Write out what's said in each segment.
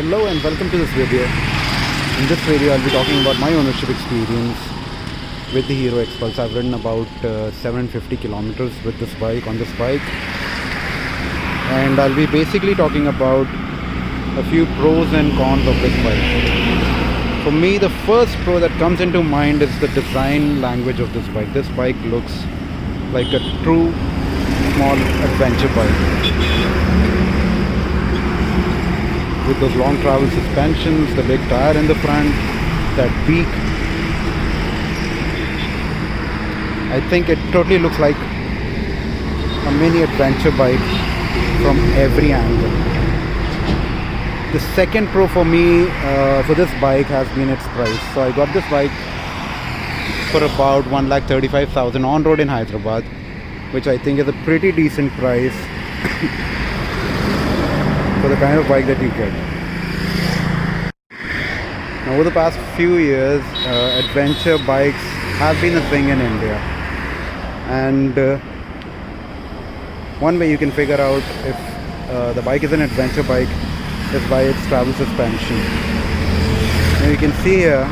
Hello and welcome to this video. In this video I'll be talking about my ownership experience with the Hero Xpulse. I've ridden about 750 kilometers with this bike, on this bike, and I'll be basically talking about a few pros and cons of this bike. For me, the first pro that comes into mind is the design language of this bike. This bike looks like a true small adventure bike, with those long travel suspensions, the big tire in the front, that beak. I think it totally looks like a mini adventure bike from every angle. The second pro for me for this bike has been its price. So I got this bike for about 1,35,000 on road in Hyderabad, which I think is a pretty decent price for the kind of bike that you get. Now, over the past few years, adventure bikes have been a thing in India, and one way you can figure out if the bike is an adventure bike is by its travel suspension. Now you can see here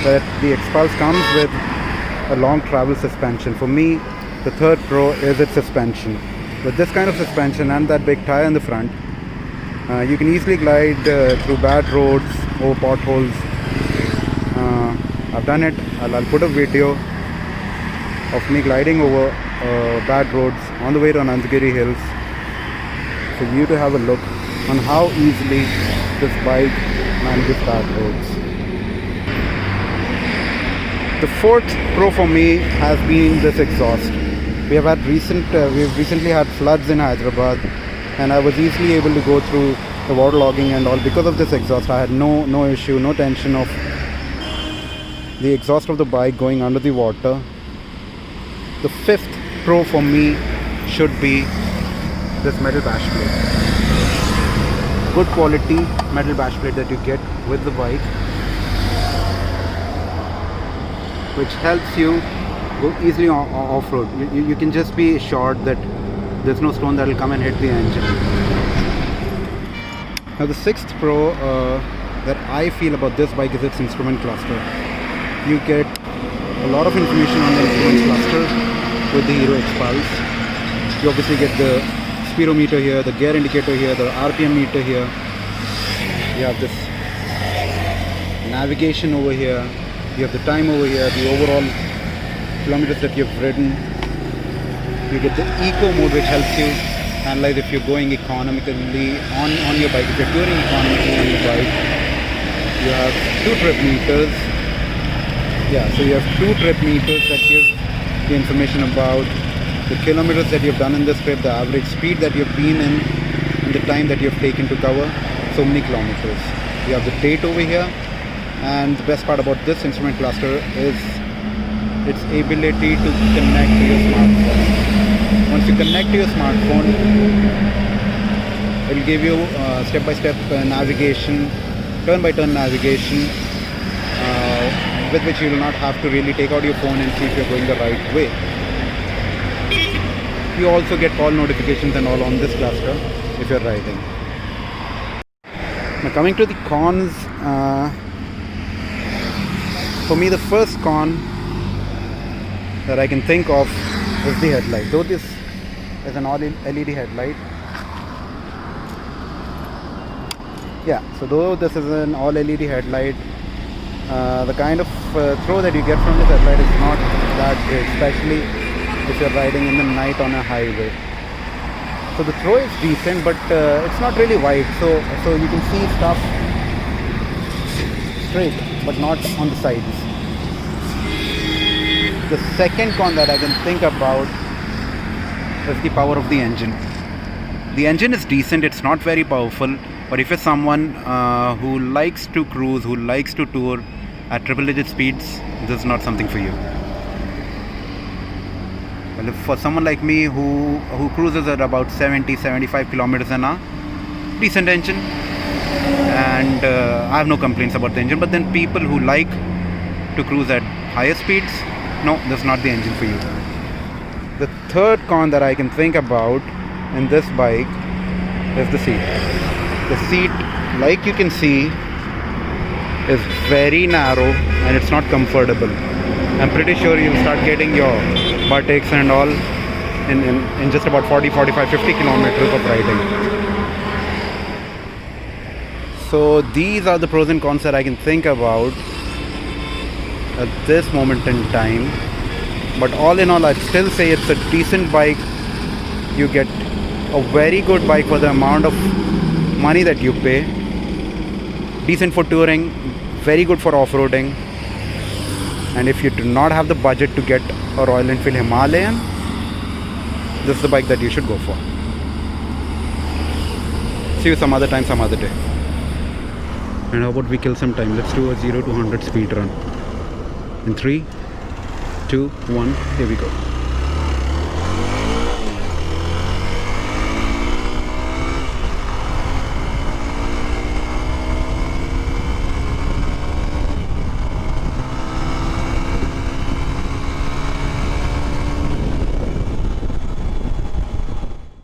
that the Xpulse comes with a long travel suspension. For me, the third pro is its suspension. With this kind of suspension and that big tire in the front, you can easily glide through bad roads or potholes. I've done it. I'll put a video of me gliding over bad roads on the way to Anandagiri Hills for you to have a look on how easily this bike manages bad roads. The fourth pro for me has been this exhaust. We've recently had floods in Hyderabad, and I was easily able to go through the waterlogging and all because of this exhaust. I had no issue, no tension of the exhaust of the bike going under the water. The fifth pro for me should be this metal bash plate. Good quality metal bash plate that you get with the bike, which helps you go easily off-road. You can just be assured that there's no stone that will come and hit the engine. Now the sixth pro that I feel about this bike is its instrument cluster. You get a lot of information on the instrument cluster with the Hero Xpulse. You obviously get the speedometer here, the gear indicator here, the RPM meter here. You have this navigation over here. You have the time over here, the overall kilometers that you've ridden. You get the eco mode, which helps you analyze if you're going economically on your bike. If you're touring economically on your bike, you have two trip meters. So you have two trip meters that give the information about the kilometers that you've done in this trip, the average speed that you've been in, and the time that you've taken to cover so many kilometers. You have the date over here, and the best part about this instrument cluster is its ability to connect to your smartphone. Once you connect to your smartphone, it will give you step-by-step navigation, turn-by-turn navigation, with which you will not have to really take out your phone and see if you're going the right way. You also get call notifications and all on this cluster if you're riding. Now coming to the cons, for me the first con that I can think of is the headlight. Though this is an all LED headlight, so though this is an all LED headlight, the kind of throw that you get from this headlight is not that great, especially if you're riding in the night on a highway. So the throw is decent, but it's not really wide, so you can see stuff straight but not on the sides. The second con that I can think about is the power of the engine. The engine is decent, it's not very powerful, but if you're someone who likes to cruise, who likes to tour at triple-digit speeds, this is not something for you. Well, for someone like me who cruises at about 70-75 kilometers an hour, decent engine, and I have no complaints about the engine. But then people who like to cruise at higher speeds, no, that's not the engine for you. The third con that I can think about in this bike is the seat. The seat like you can see, is very narrow and it's not comfortable. I'm pretty sure you'll start getting your butt aches and all in just about 40, 45, 50 kilometers of riding. So these are the pros and cons that I can think about at this moment in time. But all in all, I'd still say it's a decent bike. You get a very good bike for the amount of money that you pay. Decent for touring, very good for off-roading. And if you do not have the budget to get a Royal Enfield Himalayan, this is the bike that you should go for. See you some other time, some other day. And how about we kill some time? Let's do a 0 to 100 speed run. In 3, 2, 1, here we go.